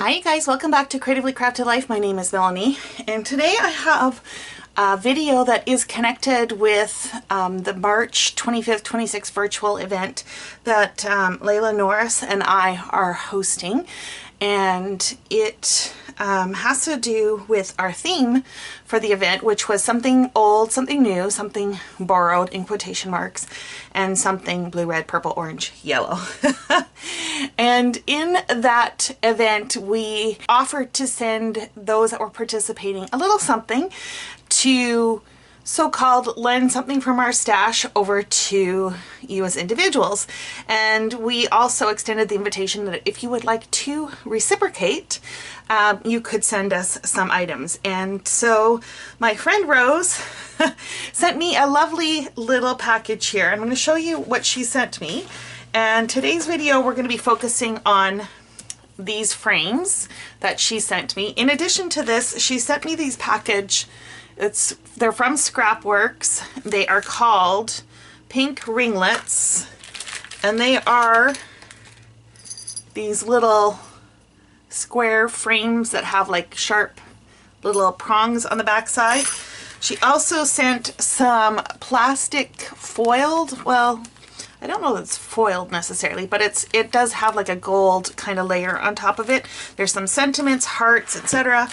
Hi you guys, welcome back to Creatively Crafted Life. My name is Melanie, and today I have a video that is connected with the March 25th, 26th virtual event that Layla Norris and I are hosting, and it has to do with our theme for the event, which was something old, something new, something borrowed in quotation marks, and something blue, red, purple, orange, yellow. And in that event, we offered to send those that were participating a little something to so-called lend something from our stash over to you as individuals. And we also extended the invitation that if you would like to reciprocate, you could send us some items. And so my friend Rose sent me a lovely little package here. I'm going to show you what she sent me. And today's video, we're going to be focusing on these frames that she sent me. In addition to this, she sent me these package. They're from Scrapworks. They are called Pink Ringlets, and they are these little square frames that have like sharp little prongs on the back side. She also sent some plastic foiled, well, I don't know if it's foiled necessarily, but it does have like a gold kind of layer on top of it. There's some sentiments, hearts, etc.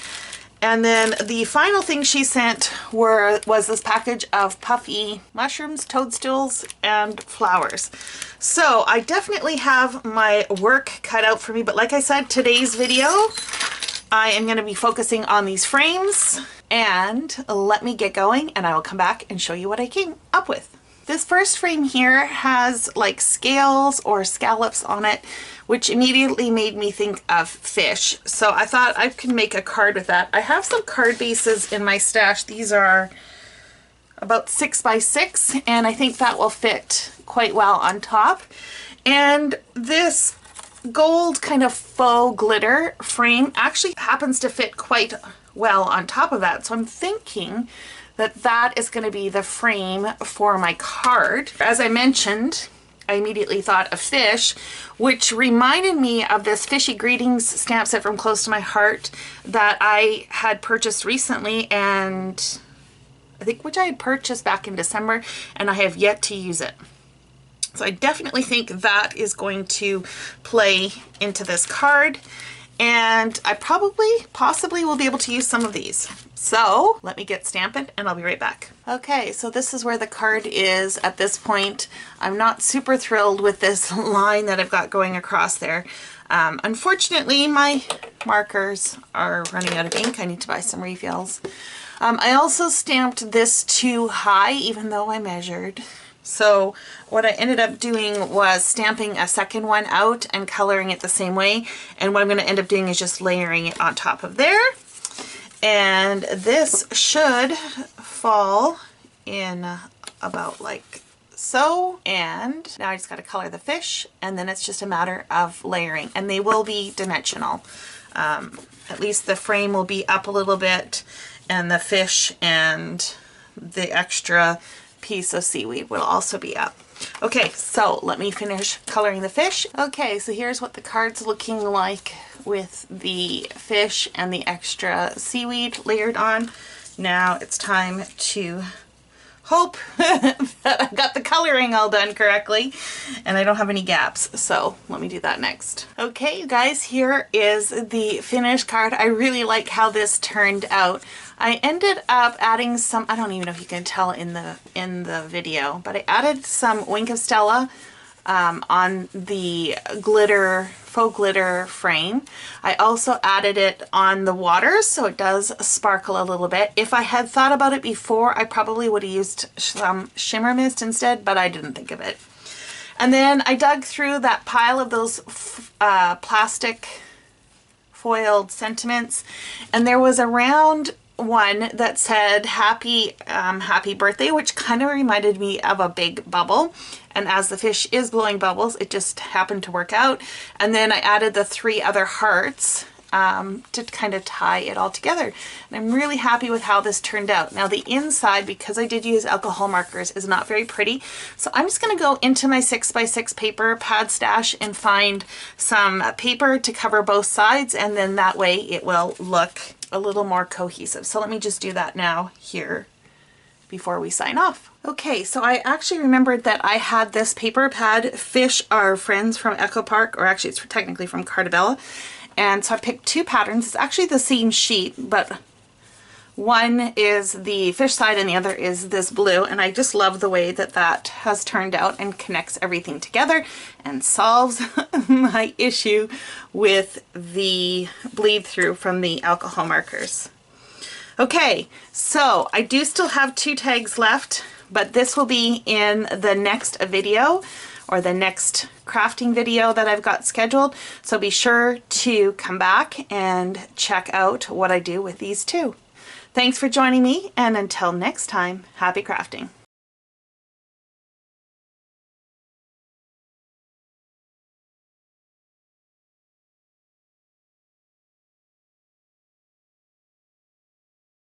And then the final thing she sent was this package of puffy mushrooms, toadstools, and flowers. So I definitely have my work cut out for me, but like I said, today's video, I am going to be focusing on these frames, and let me get going and I will come back and show you what I came up with. This first frame here has like scales or scallops on it, which immediately made me think of fish. So I thought I could make a card with that. I have some card bases in my stash. These are about 6 by 6, and I think that will fit quite well on top. And this gold kind of faux glitter frame actually happens to fit quite well on top of that. So I'm thinking that is going to be the frame for my card. As I mentioned, I immediately thought of fish, which reminded me of this Fishy Greetings stamp set from Close to My Heart that I had purchased recently, and I think which I had purchased back in December, and I have yet to use it. So I definitely think that is going to play into this card, and I possibly will be able to use some of these. So let me get stamping and I'll be right back. Okay, so this is where the card is at this point. I'm not super thrilled with this line that I've got going across there. Unfortunately, my markers are running out of ink. I need to buy some refills. I also stamped this too high, even though I measured. So what I ended up doing was stamping a second one out and coloring it the same way. And what I'm going to end up doing is just layering it on top of there. And this should fall in about like so. And now I just got to color the fish, and then it's just a matter of layering, and they will be dimensional. At least the frame will be up a little bit, and the fish and the extra piece of seaweed will also be up. Okay, so let me finish coloring the fish. Okay, so here's what the card's looking like with the fish and the extra seaweed layered on. Now it's time to hope that I've got the coloring all done correctly and I don't have any gaps. So let me do that next. Okay, you guys, here is the finished card. I really like how this turned out. I ended up adding some, I don't even know if you can tell in the video, but I added some Wink of Stella on the glitter, faux glitter frame. I also added it on the waters, so it does sparkle a little bit. If I had thought about it before, I probably would have used some shimmer mist instead, but I didn't think of it. And then I dug through that pile of those plastic foiled sentiments, and there was a round one that said happy birthday, which kind of reminded me of a big bubble, and as the fish is blowing bubbles, it just happened to work out. And then I added the 3 other hearts to kind of tie it all together. And I'm really happy with how this turned out. Now the inside, because I did use alcohol markers, is not very pretty. So I'm just going to go into my 6x6 paper pad stash and find some paper to cover both sides, and then that way it will look a little more cohesive. So let me just do that now here before we sign off. Okay, so I actually remembered that I had this paper pad fish our friends from Echo Park, or actually it's technically from Cardabella. And so I picked two patterns. It's actually the same sheet, but one is the fish side and the other is this blue. And I just love the way that that has turned out and connects everything together and solves my issue with the bleed through from the alcohol markers. Okay, so I do still have 2 tags left, but this will be in the next video, or the next crafting video that I've got scheduled. So be sure to come back and check out what I do with these two. Thanks for joining me, and until next time, happy crafting.